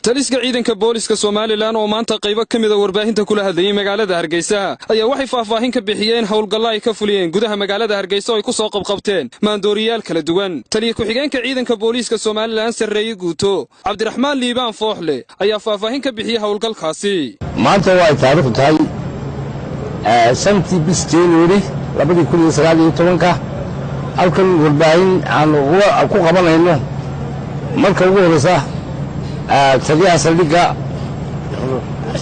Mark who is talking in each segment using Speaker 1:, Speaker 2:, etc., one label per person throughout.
Speaker 1: taliska ciidanka booliska Soomaaliland oo maanta qaybo kamid ah warbaahinta kula hadlayay magaalada Hargeysa ayaa waxay faahfaahin ka bixiyeen howlgallada ay ka fuliyeen gudaha magaalada Hargeysa oo ay ku soo qabqabteen maandooriyaal kala duwan. Taliye ku-xigeenka ciidanka booliska Soomaaliland Sarreeye Guuto Cabdiraxmaan Liibaan Fooxle ayaa faahfaahin ka bixiyay howlgalkaasi.
Speaker 2: maanta waa taariikh tahay santii January 2019 halkan warbaahin aan ku qabanayno marka ugu horeysa taliyaha saldhigga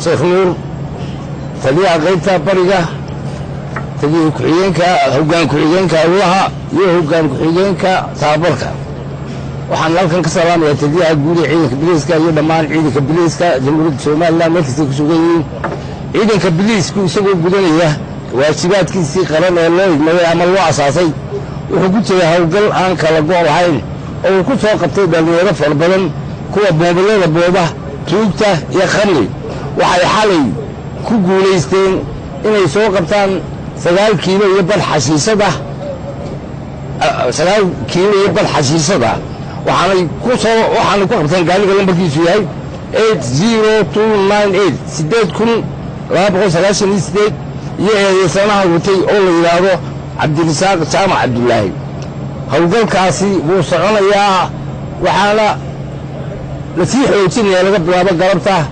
Speaker 2: Sheekh Nuur taliyaha qaybta bariga taliyaha ku-xigeenka hoggaan ku-xigeenka awlaha iyo hoggaan ku-xigeenka tababarka waxaan halkan ka salaamayaa taliyaha guud ee ciidanka booliska iyo dhammaan ciidanka booliska jamhuuriyadda Soomaaliland markasta ku sugan yihiin ciidanka booliska isagoo gudanaya waajibaadkiisii qaran ee loo igmaday ama loo asaasay wuxuu ku jiray howlgal aan kala go' lahayn oo ku soo qabtay dhalinyaro fara badan kuwa boobalada booba tuugta iyo khamri waxay xalay ku guuleysteen inay soo qabtaan 9 kiilo iyo bal xashiisada 9 kiilo iyo bal xashiisada waxaanay ku qabteen gaariga lambarkiisu yahay 80298 iyo eedeysanaha watay oo la yiraahdo Cabdirasaaq Jaamac Cabdullaahi howlgalkaasi wuu soconayaa waxaana la sii xoojinayaa laga bilaabo galabta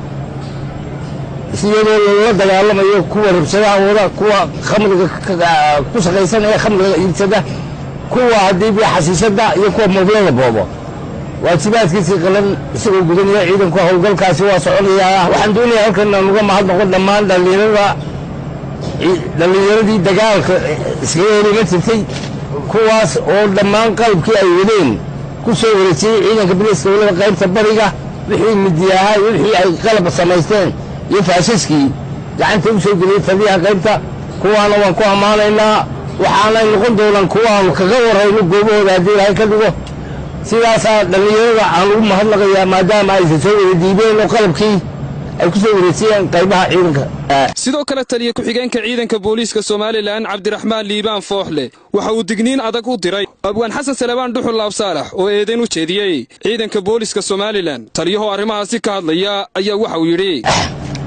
Speaker 2: sidoo la dagaalamayo kuwa rabshadaha wada kuwa khamriga ku shaqaysan ee khamriga iibsada kuwa hadii xasiishada iyo kuwa moobilada boobo waajibaadkiisii qalan isagoo gudanaya ciidanku howlgalkaasi waa soconayaa waxaan doonayaa halkan aan uga mahadnaqo dhammaan dhalinyaradii dagaalka iskaga heliman jirtay kuwaas oo dhammaan qalabkii ay wadeen ku soo wareejiyay ciidanka booliska waliba qaybta bariga wixii midiyaha wixii ay qalab samaysteen iyo faashaskii gacanta u soo geliyay taliyaha qaybta kuwaana waan ku amaanaynaa waxaana noqon doonaan kuwaan kaga warayno goobahooda haddii ilaahay ka dhigo sidaasaa dhalinyarada aan ugu mahadnaqayaa maadaama aysan soo wada diibeen oo qalabkii ay ku soo wareejiyeen qaybaha ciidanka.
Speaker 1: sidoo kale taliye ku-xigeenka ciidanka booliska Soomaaliland Cabdiraxmaan Liibaan Fooxle waxa uu digniin adag u diray abwaan Xasan Salebaan Dhuxul Laabsaalax oo eedayn u jeediyay ciidanka booliska Soomaaliland taliyaha arrimahaasi ka hadlaya ayaa waxa uu yiri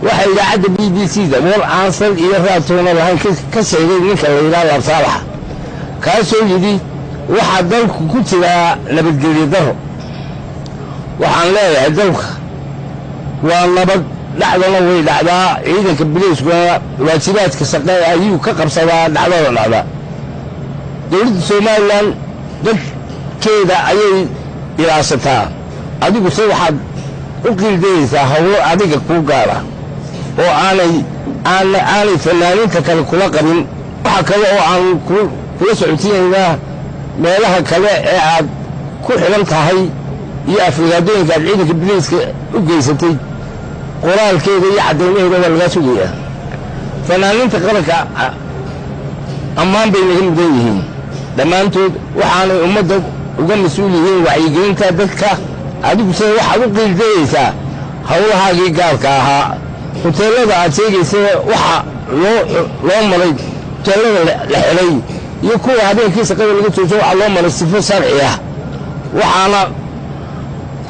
Speaker 2: waxa idaacadda BBC-da war aansal iyo raatoona lahayn ka sheegay ninka la yiraahdo Laabsaalax kaasoo yidhi waxa dalku ku jira nabadgelyo daro waxaan leeyahay dalka waa nabad dhacdana way dhacdaa ciidanka booliska waajibaadka shaqada ayuu ka qabsadaa dhacdada dowladda Soomaaliland dadkeeda ayay ilaashataa adigu se waxaad u qiildaysaa hawlo adiga ku gaara oo aanay fanaaniinta kale kula qabin waxa kale oo aan kula socotiinaynaa meelaha kale ee aad ku xiran tahay iyo afraadooyinka aad ciidanka booliska u geysatay qoraalkeeda iyo cadeynaheeda waa laga sugayaa fanaaniinta qaranka ammaan bay naga mudan yihiin dhammaantood waxaanay ummadda uga mas-uul yihiin wacyigelinta dadka adigu se waxaad u qiildayaysaa howlahaagii gaarka ahaa hoteelada aad sheegaysa waxa loo maray hoteelada la xelay iyo kuwa habeenkii shaqada laga joojo waxa loo maray sifo sharci ah waxaana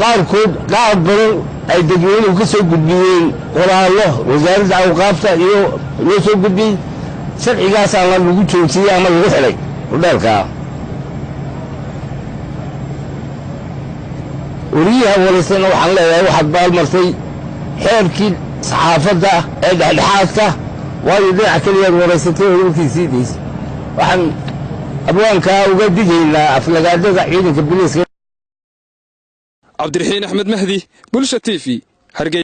Speaker 2: qaarkood qaar badan ay dadweynuhu ka soo gudbiyeen qoraallo wasaaradda awqaafta iyo loo soo gudbiyey sharcigaasaana lagu joojiyey ama lagu xidhay hudheelka wariyaha walaysana waxaan leeyahay waxaad baalmartay xeerkii saxaafadda ee dhexdhexaadka waayo dhinaca keliyaad waraysatay oo warkiisii daysay waxaan abwaankaa uga digaynaa aflagaadada ciidanka booliska.
Speaker 1: Cabdiraxiin Axmed Mahdi Bulsha TV Hargeysa.